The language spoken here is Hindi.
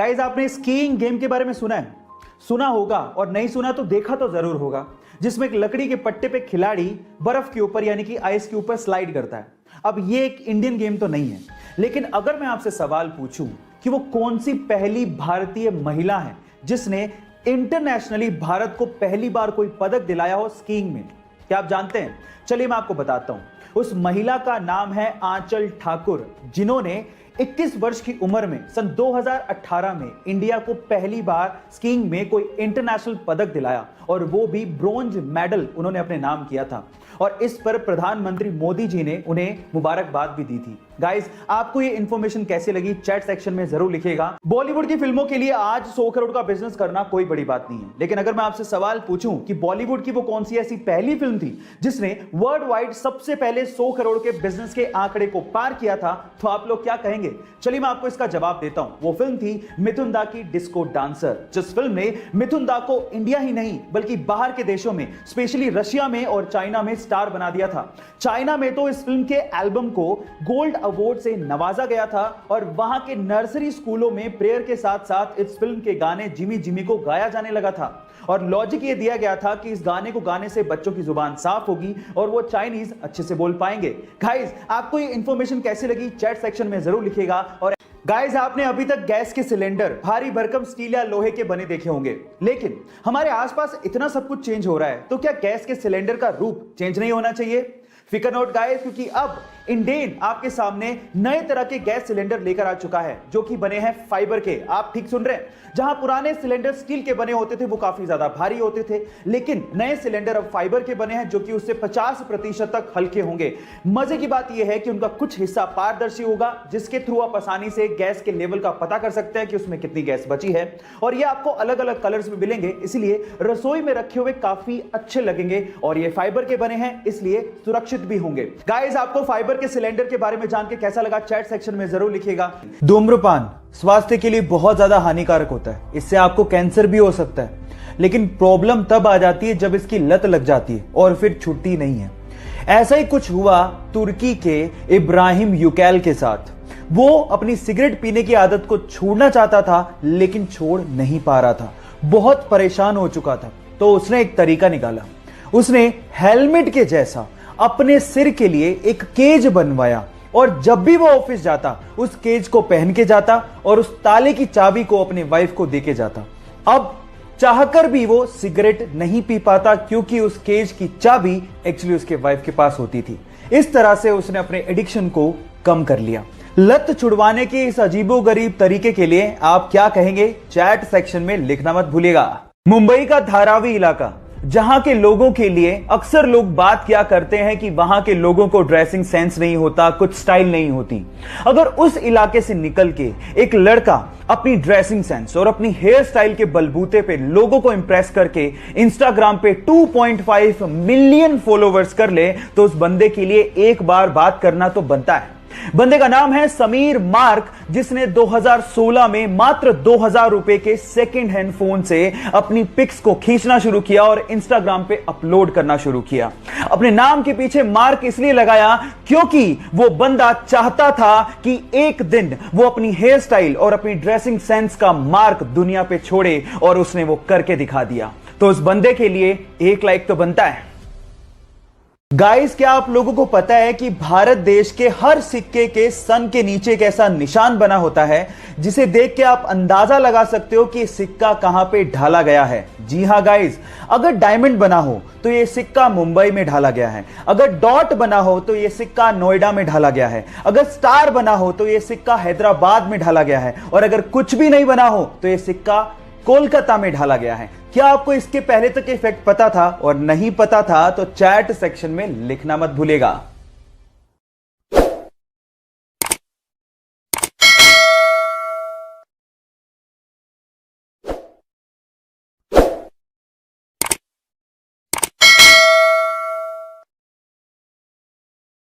गाइस, आपने स्कीइंग गेम के बारे में सुना है? सुना होगा, और नहीं सुना तो देखा तो जरूर होगा, जिसमें एक लकड़ी के पट्टे पे खिलाड़ी बर्फ के ऊपर यानी कि आइस के ऊपर स्लाइड करता है। अब ये एक इंडियन गेम तो नहीं है, लेकिन अगर मैं आपसे सवाल पूछूं कि वो कौन सी पहली भारतीय महिला है जिसने इंटरनेशनली भारत को पहली बार कोई पदक दिलाया हो स्कीइंग में, क्या आप जानते हैं? चलिए मैं आपको बताता हूं। उस महिला का नाम है आंचल ठाकुर, जिन्होंने 21 वर्ष की उम्र में सन 2018 में इंडिया को पहली बार स्कीइंग में कोई इंटरनेशनल पदक दिलाया, और वो भी ब्रोंज मेडल उन्होंने अपने नाम किया था। और इस पर प्रधानमंत्री मोदी जी ने उन्हें मुबारकबाद भी दी थी। गाइस, आपको ये इंफॉर्मेशन कैसी लगी चैट सेक्शन में जरूर लिखिएगा। बॉलीवुड की फिल्मों के लिए आज 100 करोड़ का बिजनेस करना कोई बड़ी बात नहीं है, लेकिन अगर मैं आपसे सवाल पूछूं कि बॉलीवुड की वो कौन सी ऐसी पहली फिल्म थी जिसने वर्ल्ड वाइड सबसे पहले 100 करोड़ के बिजनेस के आंकड़े को पार किया था, तो आप लोग क्या कहेंगे? चलिए मैं आपको इसका जवाब देता हूं। वो फिल्म थी मिथुन दा की डिस्को डांसर, जिस फिल्म ने मिथुन दा को इंडिया ही नहीं बल्कि बाहर के देशों में, स्पेशली रशिया में और चाइना में स्टार बना दिया था। चाइना में तो इस फिल्म के एल्बम को गोल्ड अवार्ड से नवाजा गया था, और वहां के नर्सरी स्कूलों में प्रेयर के साथ साथ इस फिल्म के गाने जिमी जिमी को गाया जाने लगा था। और लॉजिक ये दिया गया था कि इस गाने को गाने से बच्चों की जुबान साफ होगी और वो चाइनीज अच्छे से बोल पाएंगे। गाइस, आपको ये इंफॉर्मेशन कैसी लगी चैट सेक्शन में जरूर लिखिएगा। और गाइस, आपने अभी तक गैस के सिलेंडर भारी भरकम स्टील या लोहे के बने देखे होंगे, लेकिन हमारे आसपास इतना सब कुछ चेंज हो रहा है, तो क्या गैस के सिलेंडर का रूप चेंज नहीं होना चाहिए? फिकर नोट गाइस, क्योंकि अब इंडेन आपके सामने नए तरह के गैस सिलेंडर लेकर आ चुका है, जो कि बने हैं फाइबर के। आप ठीक सुन रहे हैं। जहां पुराने सिलेंडर स्टील के बने होते थे वो काफी ज्यादा भारी होते थे, लेकिन नए सिलेंडर अब फाइबर के बने हैं, जो कि उससे 50% तक हल्के होंगे। मजे की बात यह है कि उनका कुछ हिस्सा पारदर्शी होगा, जिसके थ्रू आप आसानी से गैस के लेवल का पता कर सकते हैं कि उसमें कितनी गैस बची है। और ये आपको अलग अलग कलर्स में मिलेंगे, इसलिए रसोई में रखे हुए काफी अच्छे लगेंगे। और ये फाइबर के बने हैं, इसलिए सुरक्षित भी होंगे। गाइस, आपको फाइबर के सिलेंडर के बारे में जान के कैसा लगा चैट सेक्शन में जरूर लिखिएगा। धूम्रपान स्वास्थ्य के लिए बहुत ज्यादा हानिकारक होता है, इससे आपको कैंसर भी हो सकता है, लेकिन प्रॉब्लम तब आ जाती है जब इसकी लत लग जाती है और फिर छुट्टी नहीं है। ऐसा ही कुछ हुआ तुर्की के इब्राहिम यूकैल के साथ। वो अपनी सिगरेट पीने की आदत को छोड़ना चाहता था, लेकिन छोड़ नहीं पा रहा था, बहुत परेशान हो चुका था। तो उसने एक तरीका निकाला। उसने हेलमेट के जैसा अपने सिर के लिए एक केज बनवाया, और जब भी वो ऑफिस जाता उस केज को पहन के जाता और उस ताले की चाबी को अपने वाइफ को देके जाता। अब चाहकर भी वो सिगरेट नहीं पी पाता, क्योंकि उस केज की चाबी एक्चुअली उसके वाइफ के पास होती थी। इस तरह से उसने अपने एडिक्शन को कम कर लिया। लत छुड़वाने के इस अजीबोगरीब तरीके के लिए आप क्या कहेंगे? चैट सेक्शन में लिखना मत भूलिएगा। मुंबई का धारावी इलाका, जहां के लोगों के लिए अक्सर लोग बात क्या करते हैं कि वहां के लोगों को ड्रेसिंग सेंस नहीं होता, कुछ स्टाइल नहीं होती। अगर उस इलाके से निकल के एक लड़का अपनी ड्रेसिंग सेंस और अपनी हेयर स्टाइल के बलबूते पे लोगों को इंप्रेस करके इंस्टाग्राम पे 2.5 मिलियन फॉलोवर्स कर ले, तो उस बंदे के लिए एक बार बात करना तो बनता है। बंदे का नाम है समीर मार्क, जिसने 2016 में मात्र 2000 रुपए के सेकेंड हैंड फोन से अपनी पिक्स को खींचना शुरू किया और इंस्टाग्राम पे अपलोड करना शुरू किया। अपने नाम के पीछे मार्क इसलिए लगाया क्योंकि वो बंदा चाहता था कि एक दिन वो अपनी हेयर स्टाइल और अपनी ड्रेसिंग सेंस का मार्क दुनिया पे छोड़े, और उसने वो करके दिखा दिया। तो उस बंदे के लिए एक लाइक तो बनता है। गाइस, क्या आप लोगों को पता है कि भारत देश के हर सिक्के के सन के नीचे एक ऐसा निशान बना होता है जिसे देख के आप अंदाजा लगा सकते हो कि सिक्का कहां पे ढाला गया है? जी हां गाइस, अगर डायमंड बना हो तो यह सिक्का मुंबई में ढाला गया है, अगर डॉट बना हो तो यह सिक्का नोएडा में ढाला गया है, अगर स्टार बना हो तो यह सिक्का हैदराबाद में ढाला गया है, और अगर कुछ भी नहीं बना हो तो यह सिक्का कोलकाता में ढाला गया है। क्या आपको इसके पहले तक इफेक्ट पता था? और नहीं पता था तो चैट सेक्शन में लिखना मत भूलिएगा।